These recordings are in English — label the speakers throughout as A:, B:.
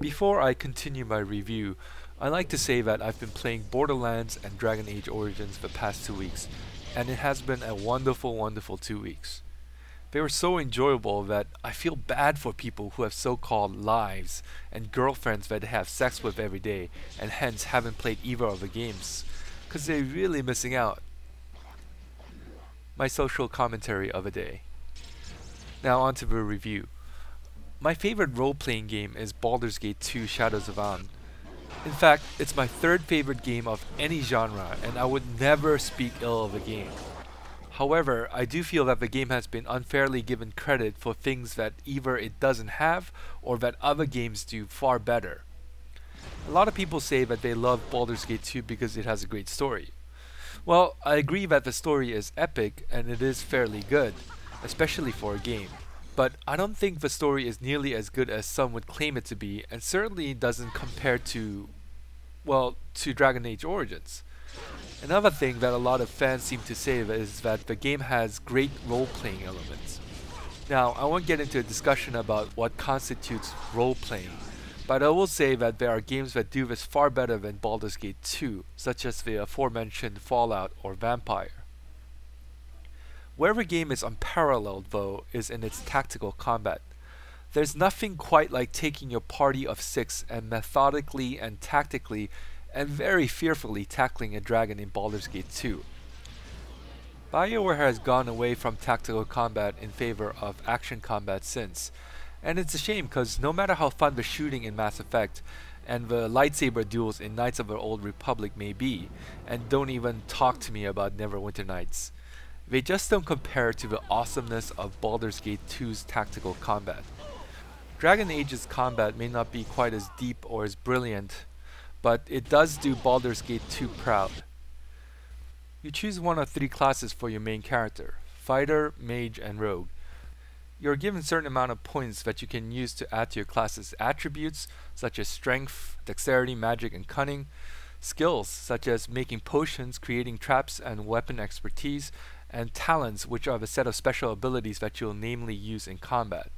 A: Before I continue my review, I like to say that I've been playing Borderlands and Dragon Age Origins the past 2 weeks, and it has been a wonderful 2 weeks. They were so enjoyable that I feel bad for people who have so-called lives and girlfriends that they have sex with every day and hence haven't played either of the games, cause they're really missing out. My social commentary of the day. Now on to the review. My favorite role-playing game is Baldur's Gate 2 Shadows of Amn. In fact, it's my third favorite game of any genre, and I would never speak ill of the game. However, I do feel that the game has been unfairly given credit for things that either it doesn't have or that other games do far better. A lot of people say that they love Baldur's Gate 2 because it has a great story. Well, I agree that the story is epic and it is fairly good, especially for a game. But I don't think the story is nearly as good as some would claim it to be, and certainly doesn't compare to, well, to Dragon Age Origins. Another thing that a lot of fans seem to say is that the game has great role-playing elements. Now, I won't get into a discussion about what constitutes role-playing, but I will say that there are games that do this far better than Baldur's Gate 2, such as the aforementioned Fallout or Vampire. Where the game is unparalleled, though, is in its tactical combat. There's nothing quite like taking your party of 6 and methodically and tactically and very fearfully tackling a dragon in Baldur's Gate 2. BioWare has gone away from tactical combat in favor of action combat since, and it's a shame because no matter how fun the shooting in Mass Effect and the lightsaber duels in Knights of the Old Republic may be, and don't even talk to me about Neverwinter Nights, they just don't compare to the awesomeness of Baldur's Gate 2's tactical combat. Dragon Age's combat may not be quite as deep or as brilliant, but it does do Baldur's Gate 2 proud. You choose one of 3 classes for your main character: Fighter, Mage, and Rogue. You're given a certain amount of points that you can use to add to your class's attributes, such as Strength, Dexterity, Magic, and Cunning, skills, such as making potions, creating traps, and weapon expertise, and talents, which are the set of special abilities that you'll namely use in combat.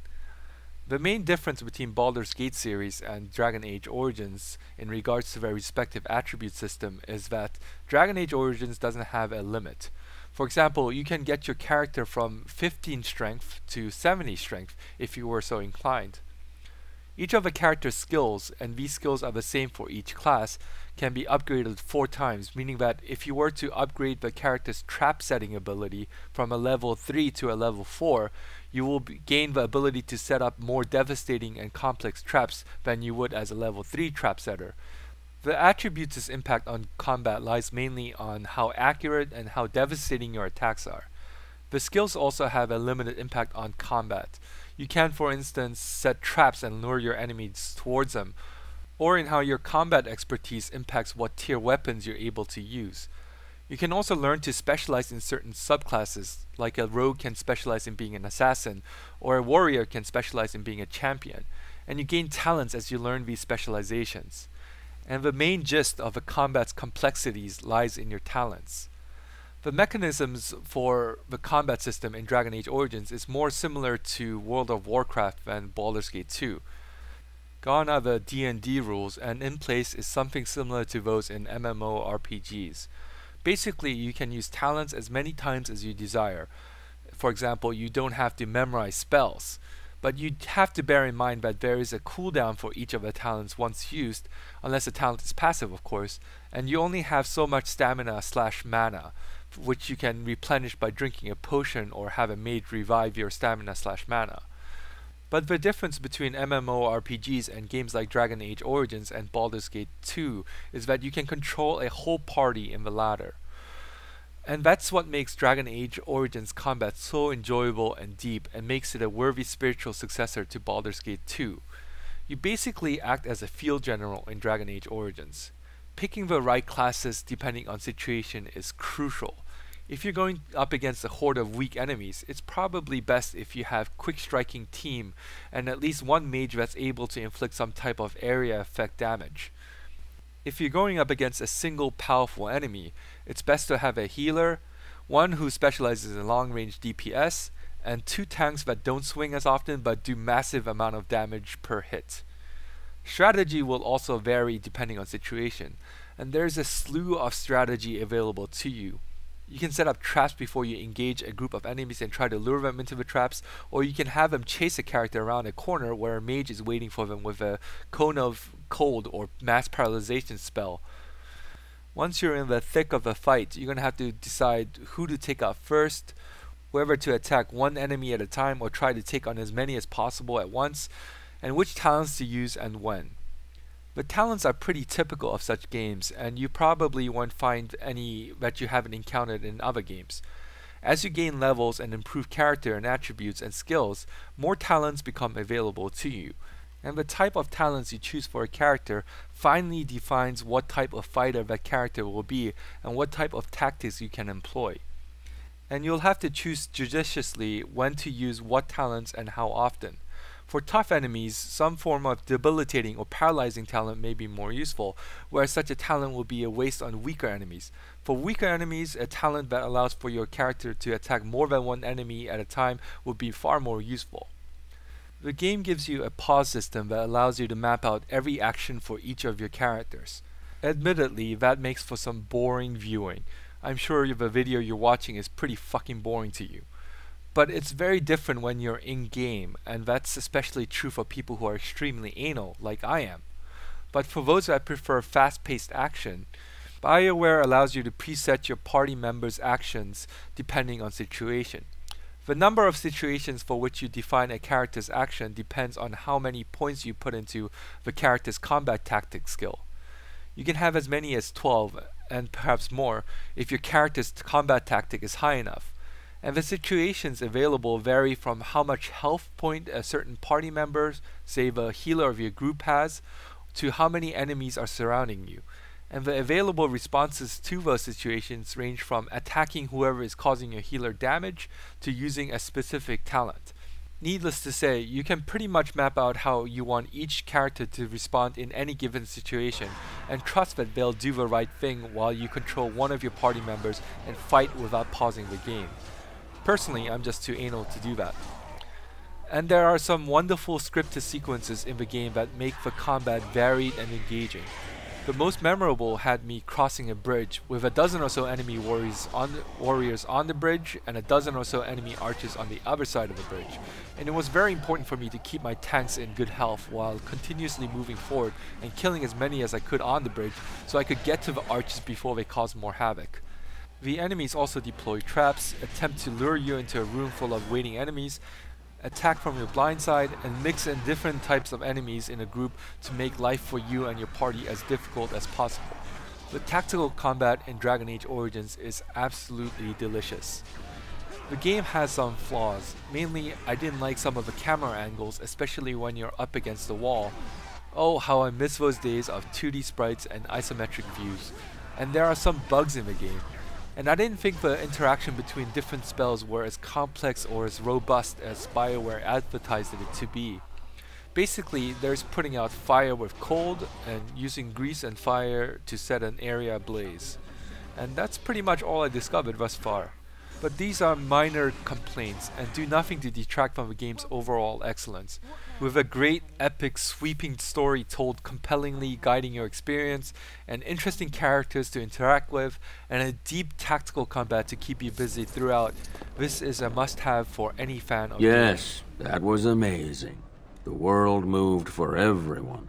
A: The main difference between Baldur's Gate series and Dragon Age Origins in regards to their respective attribute system is that Dragon Age Origins doesn't have a limit. For example, you can get your character from 15 strength to 70 strength if you were so inclined. Each of the character's skills, and these skills are the same for each class, can be upgraded 4 times, meaning that if you were to upgrade the character's trap setting ability from a level 3 to a level 4, you will gain the ability to set up more devastating and complex traps than you would as a level 3 trap setter. The attributes' impact on combat lies mainly on how accurate and how devastating your attacks are. The skills also have a limited impact on combat. You can, for instance, set traps and lure your enemies towards them, or in how your combat expertise impacts what tier weapons you're able to use. You can also learn to specialize in certain subclasses, like a rogue can specialize in being an assassin, or a warrior can specialize in being a champion, and you gain talents as you learn these specializations. And the main gist of the combat's complexities lies in your talents. The mechanisms for the combat system in Dragon Age Origins is more similar to World of Warcraft than Baldur's Gate 2. Gone are the D&D rules, and in place is something similar to those in MMORPGs. Basically, you can use talents as many times as you desire. For example, you don't have to memorize spells, but you have to bear in mind that there is a cooldown for each of the talents once used, unless the talent is passive of course, and you only have so much stamina/mana, which you can replenish by drinking a potion or have a mage revive your stamina/mana. But the difference between MMORPGs and games like Dragon Age Origins and Baldur's Gate 2 is that you can control a whole party in the latter. And that's what makes Dragon Age Origins combat so enjoyable and deep and makes it a worthy spiritual successor to Baldur's Gate 2. You basically act as a field general in Dragon Age Origins. Picking the right classes depending on situation is crucial. If you're going up against a horde of weak enemies, it's probably best if you have quick striking team and at least one mage that's able to inflict some type of area effect damage. If you're going up against a single powerful enemy, it's best to have a healer, one who specializes in long range DPS, and 2 tanks that don't swing as often but do massive amount of damage per hit. Strategy will also vary depending on situation, and there's a slew of strategy available to you. You can set up traps before you engage a group of enemies and try to lure them into the traps, or you can have them chase a character around a corner where a mage is waiting for them with a cone of cold or mass paralyzation spell. Once you're in the thick of the fight, you're going to have to decide who to take out first, whether to attack one enemy at a time or try to take on as many as possible at once, and which talents to use and when. The talents are pretty typical of such games, and you probably won't find any that you haven't encountered in other games. As you gain levels and improve character and attributes and skills, more talents become available to you. And the type of talents you choose for a character finally defines what type of fighter that character will be and what type of tactics you can employ. And you'll have to choose judiciously when to use what talents and how often. For tough enemies, some form of debilitating or paralyzing talent may be more useful, whereas such a talent will be a waste on weaker enemies. For weaker enemies, a talent that allows for your character to attack more than one enemy at a time would be far more useful. The game gives you a pause system that allows you to map out every action for each of your characters. Admittedly, that makes for some boring viewing. I'm sure the video you're watching is pretty fucking boring to you. But it's very different when you're in-game, and that's especially true for people who are extremely anal, like I am. But for those that prefer fast-paced action, bioware allows you to preset your party members' actions depending on situation. The number of situations for which you define a character's action depends on how many points you put into the character's combat tactic skill. You can have as many as 12, and perhaps more, if your character's combat tactic is high enough. And the situations available vary from how much health point a certain party member, say the healer of your group, has, to how many enemies are surrounding you. And the available responses to those situations range from attacking whoever is causing your healer damage to using a specific talent. Needless to say, you can pretty much map out how you want each character to respond in any given situation, and trust that they'll do the right thing while you control one of your party members and fight without pausing the game. Personally, I'm just too anal to do that. And there are some wonderful scripted sequences in the game that make the combat varied and engaging. The most memorable had me crossing a bridge with a dozen or so enemy warriors on the bridge and a dozen or so enemy archers on the other side of the bridge. And it was very important for me to keep my tanks in good health while continuously moving forward and killing as many as I could on the bridge so I could get to the archers before they caused more havoc. The enemies also deploy traps, attempt to lure you into a room full of waiting enemies, attack from your blind side, and mix in different types of enemies in a group to make life for you and your party as difficult as possible. The tactical combat in Dragon Age Origins is absolutely delicious. The game has some flaws. Mainly, I didn't like some of the camera angles, especially when you're up against the wall. Oh, how I miss those days of 2D sprites and isometric views. And there are some bugs in the game. And I didn't think the interaction between different spells were as complex or as robust as BioWare advertised it to be. Basically, there's putting out fire with cold and using grease and fire to set an area ablaze. And that's pretty much all I discovered thus far. But these are minor complaints and do nothing to detract from the game's overall excellence. With a great, epic, sweeping story told compellingly guiding your experience, and interesting characters to interact with, and a deep tactical combat to keep you busy throughout, this is a must-have for any fan of games.
B: Yes, that was amazing. The world moved for everyone.